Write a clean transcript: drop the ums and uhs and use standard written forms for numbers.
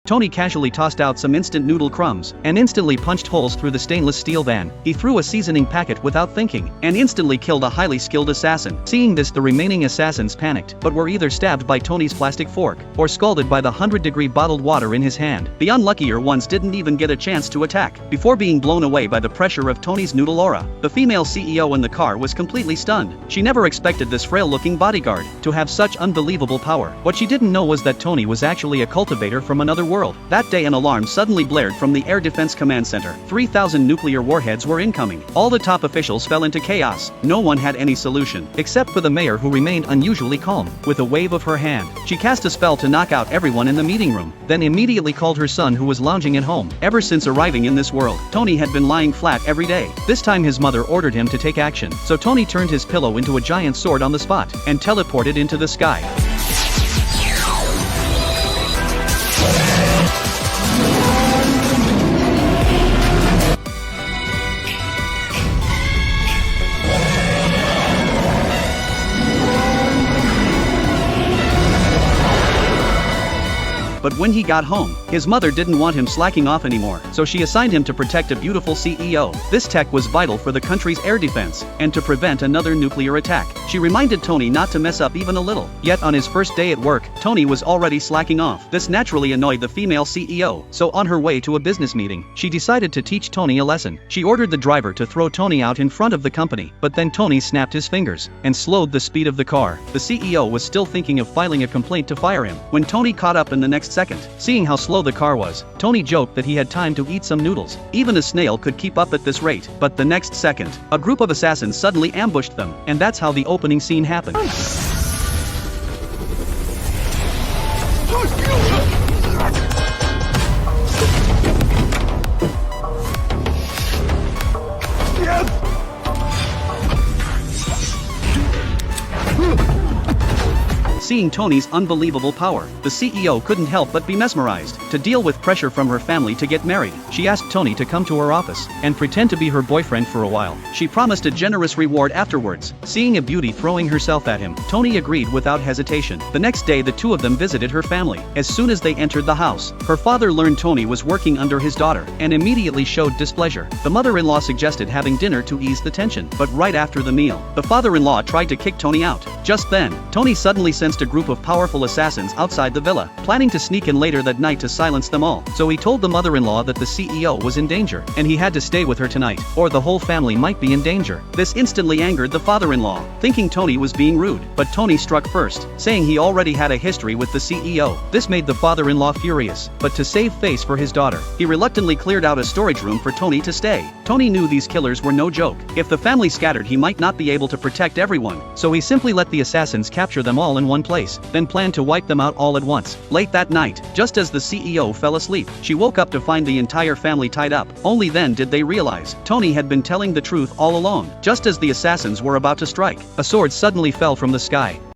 Tony casually tossed out some instant noodle crumbs, and instantly punched holes through the stainless steel van. He threw a seasoning packet without thinking, and instantly killed a highly skilled assassin. Seeing this, the remaining assassins panicked, but were either stabbed by Tony's plastic fork, or scalded by the 100-degree bottled water in his hand. The unluckier ones didn't even get a chance to attack, before being blown away by the pressure of Tony's noodle aura. The female CEO in the car was completely stunned. She never expected this frail-looking bodyguard to have such unbelievable power. What she didn't know was that Tony was actually a cultivator from another world. That day an alarm suddenly blared from the Air Defense Command Center. 3,000 nuclear warheads were incoming. All the top officials fell into chaos. No one had any solution, except for the mayor, who remained unusually calm. With a wave of her hand, she cast a spell to knock out everyone in the meeting room, then immediately called her son, who was lounging at home. Ever since arriving in this world, Tony had been lying flat every day. This time his mother ordered him to take action, so Tony turned his pillow into a giant sword on the spot, and teleported into the sky. But when he got home, his mother didn't want him slacking off anymore, so she assigned him to protect a beautiful CEO. This tech was vital for the country's air defense, and to prevent another nuclear attack. She reminded Tony not to mess up even a little. Yet on his first day at work, Tony was already slacking off. This naturally annoyed the female CEO, so on her way to a business meeting, she decided to teach Tony a lesson. She ordered the driver to throw Tony out in front of the company, but then Tony snapped his fingers, and slowed the speed of the car. The CEO was still thinking of filing a complaint to fire him, when Tony caught up in the next second. Seeing how slow the car was, Tony joked that he had time to eat some noodles. Even a snail could keep up at this rate. But the next second, a group of assassins suddenly ambushed them, and that's how the opening scene happened. Seeing Tony's unbelievable power, the CEO couldn't help but be mesmerized. To deal with pressure from her family to get married, she asked Tony to come to her office and pretend to be her boyfriend for a while. She promised a generous reward afterwards. Seeing a beauty throwing herself at him, Tony agreed without hesitation. The next day the two of them visited her family. As soon as they entered the house, her father learned Tony was working under his daughter, and immediately showed displeasure. The mother-in-law suggested having dinner to ease the tension, but right after the meal, the father-in-law tried to kick Tony out. Just then, Tony suddenly sensed a group of powerful assassins outside the villa, planning to sneak in later that night to silence them all. So he told the mother-in-law that the CEO was in danger, and he had to stay with her tonight, or the whole family might be in danger. This instantly angered the father-in-law, thinking Tony was being rude, but Tony struck first, saying he already had a history with the CEO. This made the father-in-law furious, but to save face for his daughter, he reluctantly cleared out a storage room for Tony to stay. Tony knew these killers were no joke. If the family scattered, he might not be able to protect everyone, so he simply let the assassins capture them all in one place, then planned to wipe them out all at once. Late that night, just as the CEO fell asleep, she woke up to find the entire family tied up. Only then did they realize Tony had been telling the truth all along. Just as the assassins were about to strike, a sword suddenly fell from the sky.